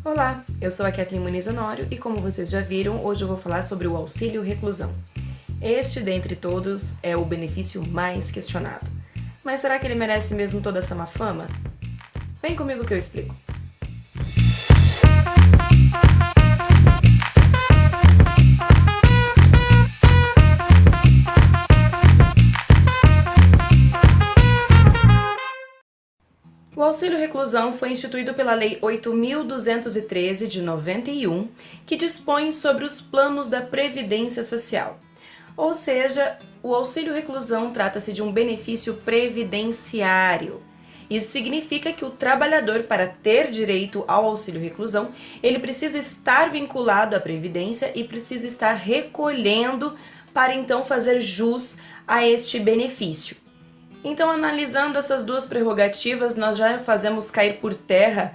Olá, eu sou a Kathleen Muniz Honório e como vocês já viram, hoje eu vou falar sobre o auxílio reclusão. Este, dentre todos, é o benefício mais questionado. Mas será que ele merece mesmo toda essa má fama? Vem comigo que eu explico. O auxílio reclusão foi instituído pela Lei 8.213 de 91, que dispõe sobre os planos da Previdência Social. Ou seja, o auxílio reclusão trata-se de um benefício previdenciário. Isso significa que o trabalhador, para ter direito ao auxílio reclusão, ele precisa estar vinculado à Previdência e precisa estar recolhendo para então fazer jus a este benefício. Então, analisando essas duas prerrogativas, nós já fazemos cair por terra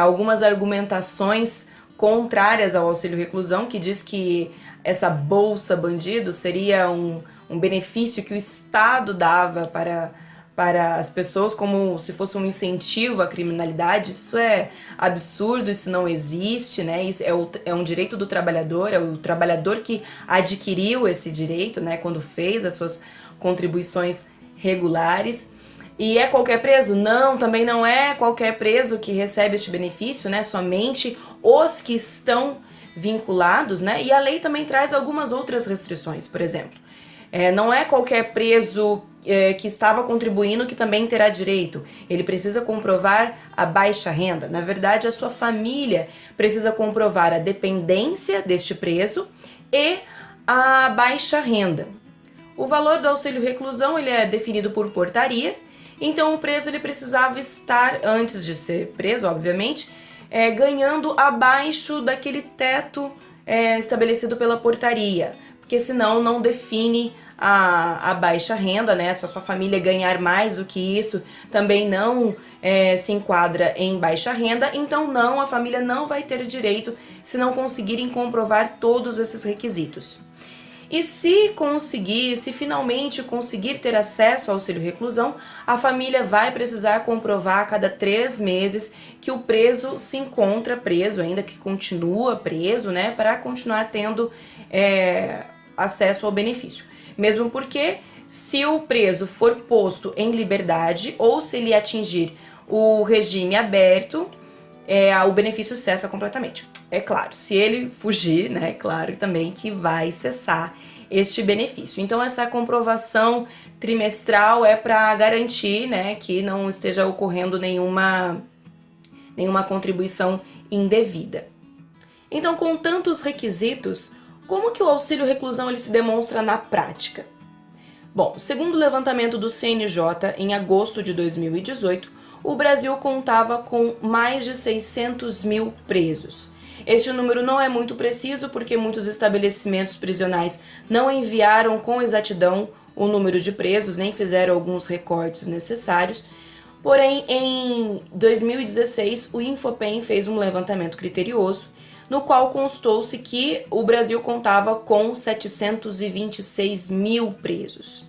algumas argumentações contrárias ao auxílio reclusão, que diz que essa bolsa bandido seria um benefício que o Estado dava para as pessoas como se fosse um incentivo à criminalidade. Isso é absurdo, isso não existe, né? Isso é um direito do trabalhador, é o trabalhador que adquiriu esse direito, né, quando fez as suas contribuições regulares. E é qualquer preso? Não, também não é qualquer preso que recebe este benefício, né? Somente os que estão vinculados, né? E a lei também traz algumas outras restrições, por exemplo. Não é qualquer preso que estava contribuindo que também terá direito. Ele precisa comprovar a baixa renda. Na verdade, a sua família precisa comprovar a dependência deste preso e a baixa renda. O valor do auxílio reclusão ele é definido por portaria, então o preso ele precisava estar, antes de ser preso, obviamente, ganhando abaixo daquele teto estabelecido pela portaria, porque senão não define a baixa renda, né? Se a sua família ganhar mais do que isso, também não se enquadra em baixa renda, então não, a família não vai ter direito se não conseguirem comprovar todos esses requisitos. E se finalmente conseguir ter acesso ao auxílio reclusão, a família vai precisar comprovar a cada 3 meses que o preso se encontra preso, ainda que continua preso, né, para continuar tendo acesso ao benefício. Mesmo porque, se o preso for posto em liberdade ou se ele atingir o regime aberto, o benefício cessa completamente. É claro, se ele fugir, né, é claro também que vai cessar este benefício. Então, essa comprovação trimestral é para garantir, né, que não esteja ocorrendo nenhuma contribuição indevida. Então, com tantos requisitos, como que o auxílio reclusão ele se demonstra na prática? Bom, segundo o levantamento do CNJ, em agosto de 2018, o Brasil contava com mais de 600 mil presos. Este número não é muito preciso porque muitos estabelecimentos prisionais não enviaram com exatidão o número de presos, nem fizeram alguns recortes necessários. Porém, em 2016, o Infopen fez um levantamento criterioso, no qual constou-se que o Brasil contava com 726 mil presos.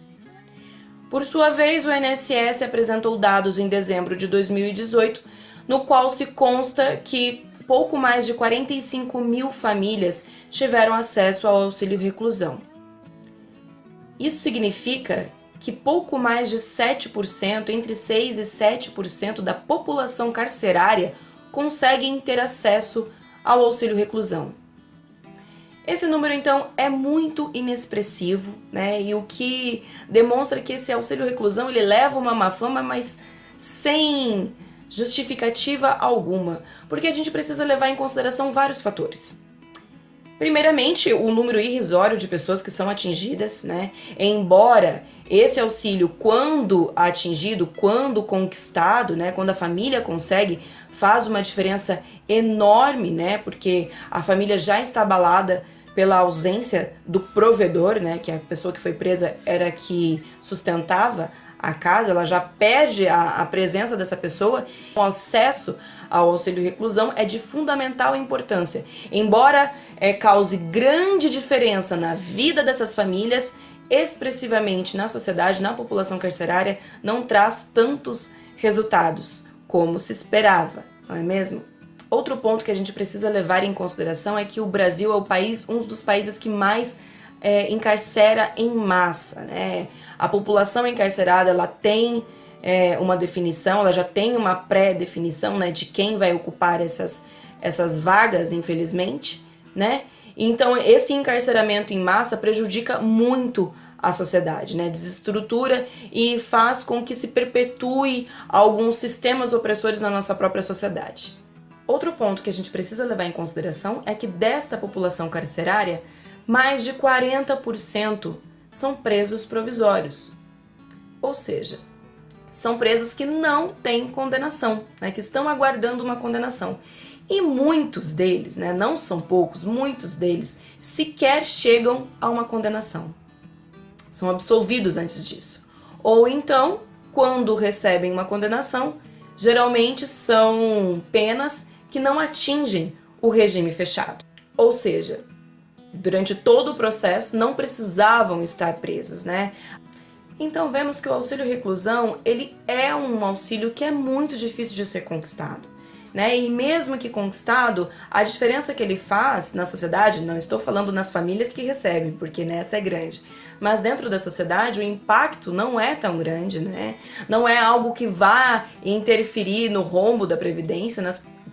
Por sua vez, o INSS apresentou dados em dezembro de 2018, no qual se consta que pouco mais de 45 mil famílias tiveram acesso ao auxílio reclusão. Isso significa que pouco mais de 7%, entre 6% e 7% da população carcerária conseguem ter acesso ao auxílio reclusão. Esse número, então, é muito inexpressivo, né? E o que demonstra que esse auxílio reclusão ele leva uma má fama, mas sem justificativa alguma, porque a gente precisa levar em consideração vários fatores. Primeiramente, o número irrisório de pessoas que são atingidas, né? Embora esse auxílio, quando atingido, quando conquistado, né? Quando a família consegue, faz uma diferença enorme, né? Porque a família já está abalada pela ausência do provedor, né? Que a pessoa que foi presa era que sustentava a casa, ela já perde a presença dessa pessoa. O acesso ao auxílio reclusão é de fundamental importância. Embora cause grande diferença na vida dessas famílias, expressivamente na sociedade, na população carcerária, não traz tantos resultados como se esperava, não é mesmo? Outro ponto que a gente precisa levar em consideração é que o Brasil é um dos países que mais encarcera em massa, né? A população encarcerada, ela tem uma definição, ela já tem uma pré-definição, né, de quem vai ocupar essas vagas, infelizmente, né? Então, esse encarceramento em massa prejudica muito a sociedade, né? Desestrutura e faz com que se perpetue alguns sistemas opressores na nossa própria sociedade. Outro ponto que a gente precisa levar em consideração é que desta população carcerária, mais de 40% são presos provisórios. Ou seja, são presos que não têm condenação, né, que estão aguardando uma condenação. E muitos deles, né, não são poucos, muitos deles sequer chegam a uma condenação. São absolvidos antes disso. Ou então, quando recebem uma condenação, geralmente são penas que não atingem o regime fechado. Ou seja, durante todo o processo não precisavam estar presos, né? Então vemos que o auxílio reclusão, ele é um auxílio que é muito difícil de ser conquistado, né? E mesmo que conquistado, a diferença que ele faz na sociedade, não estou falando nas famílias que recebem, porque nessa é grande, mas dentro da sociedade o impacto não é tão grande, né? Não é algo que vá interferir no rombo da Previdência,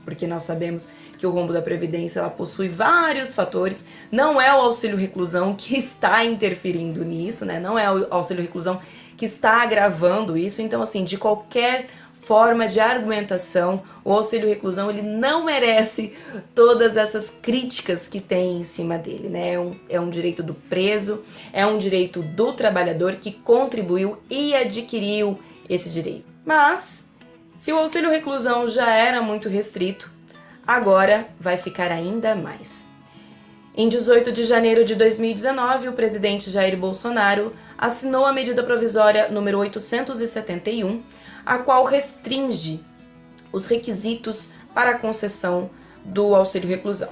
porque nós sabemos que o rombo da Previdência ela possui vários fatores, não é o auxílio reclusão que está interferindo nisso, né? Não é o auxílio reclusão que está agravando isso, então assim, de qualquer forma de argumentação, o auxílio reclusão ele não merece todas essas críticas que tem em cima dele, né? É um direito do preso, é um direito do trabalhador que contribuiu e adquiriu esse direito. Mas se o auxílio reclusão já era muito restrito, agora vai ficar ainda mais. Em 18 de janeiro de 2019, o presidente Jair Bolsonaro assinou a medida provisória número 871, a qual restringe os requisitos para a concessão do auxílio reclusão.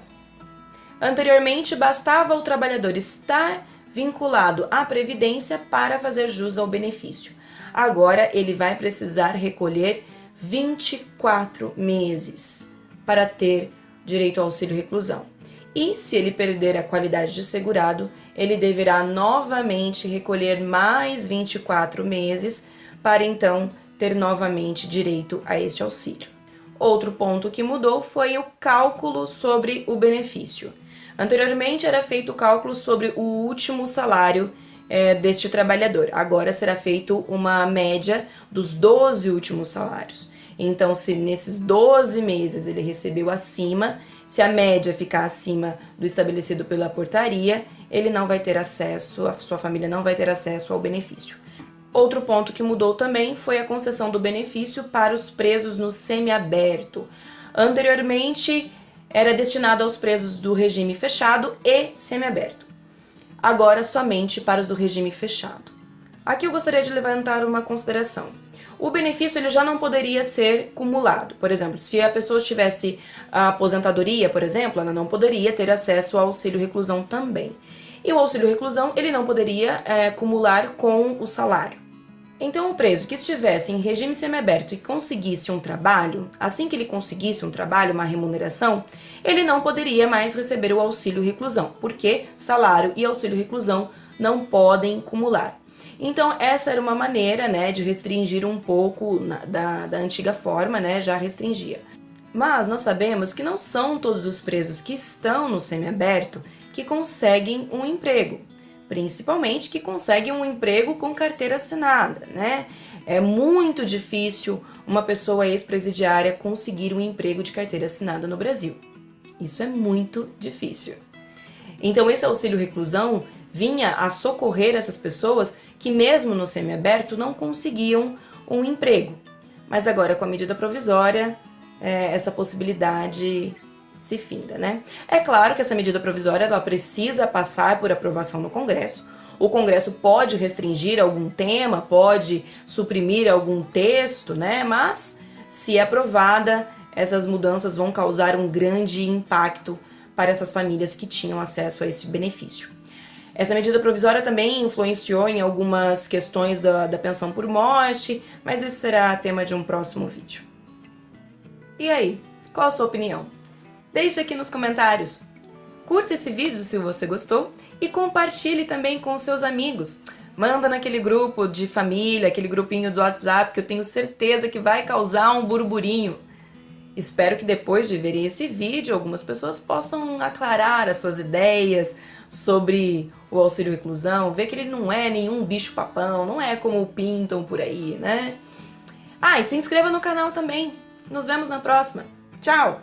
Anteriormente, bastava o trabalhador estar vinculado à Previdência para fazer jus ao benefício. Agora, ele vai precisar recolher 24 meses para ter direito ao auxílio reclusão. E se ele perder a qualidade de segurado, ele deverá novamente recolher mais 24 meses para então ter novamente direito a este auxílio. Outro ponto que mudou foi o cálculo sobre o benefício. Anteriormente era feito o cálculo sobre o último salário deste trabalhador. Agora será feito uma média dos 12 últimos salários. Então, se nesses 12 meses ele recebeu acima, se a média ficar acima do estabelecido pela portaria, ele não vai ter acesso, a sua família não vai ter acesso ao benefício. Outro ponto que mudou também foi a concessão do benefício para os presos no semiaberto. Anteriormente, era destinado aos presos do regime fechado e semiaberto. Agora, somente para os do regime fechado. Aqui eu gostaria de levantar uma consideração. O benefício ele já não poderia ser cumulado. Por exemplo, se a pessoa tivesse a aposentadoria, por exemplo, ela não poderia ter acesso ao auxílio reclusão também. E o auxílio reclusão ele não poderia cumular com o salário. Então, o preso que estivesse em regime semiaberto e conseguisse um trabalho, assim que ele conseguisse um trabalho, uma remuneração, ele não poderia mais receber o auxílio reclusão, porque salário e auxílio reclusão não podem cumular. Então, essa era uma maneira, né, de restringir um pouco da antiga forma, né, já restringia. Mas nós sabemos que não são todos os presos que estão no semiaberto que conseguem um emprego. Principalmente que conseguem um emprego com carteira assinada, né? É muito difícil uma pessoa ex-presidiária conseguir um emprego de carteira assinada no Brasil. Isso é muito difícil. Então esse auxílio reclusão vinha a socorrer essas pessoas que mesmo no semiaberto não conseguiam um emprego. Mas agora com a medida provisória, essa possibilidade se finda, né? É claro que essa medida provisória ela precisa passar por aprovação no Congresso. O Congresso pode restringir algum tema, pode suprimir algum texto, né? Mas, se aprovada, essas mudanças vão causar um grande impacto para essas famílias que tinham acesso a esse benefício. Essa medida provisória também influenciou em algumas questões da pensão por morte, mas isso será tema de um próximo vídeo. E aí, qual a sua opinião? Deixe aqui nos comentários. Curta esse vídeo se você gostou e compartilhe também com os seus amigos. Manda naquele grupo de família, aquele grupinho do WhatsApp que eu tenho certeza que vai causar um burburinho. Espero que depois de verem esse vídeo, algumas pessoas possam aclarar as suas ideias sobre o auxílio reclusão, ver que ele não é nenhum bicho papão, não é como pintam por aí, né? E se inscreva no canal também. Nos vemos na próxima. Tchau!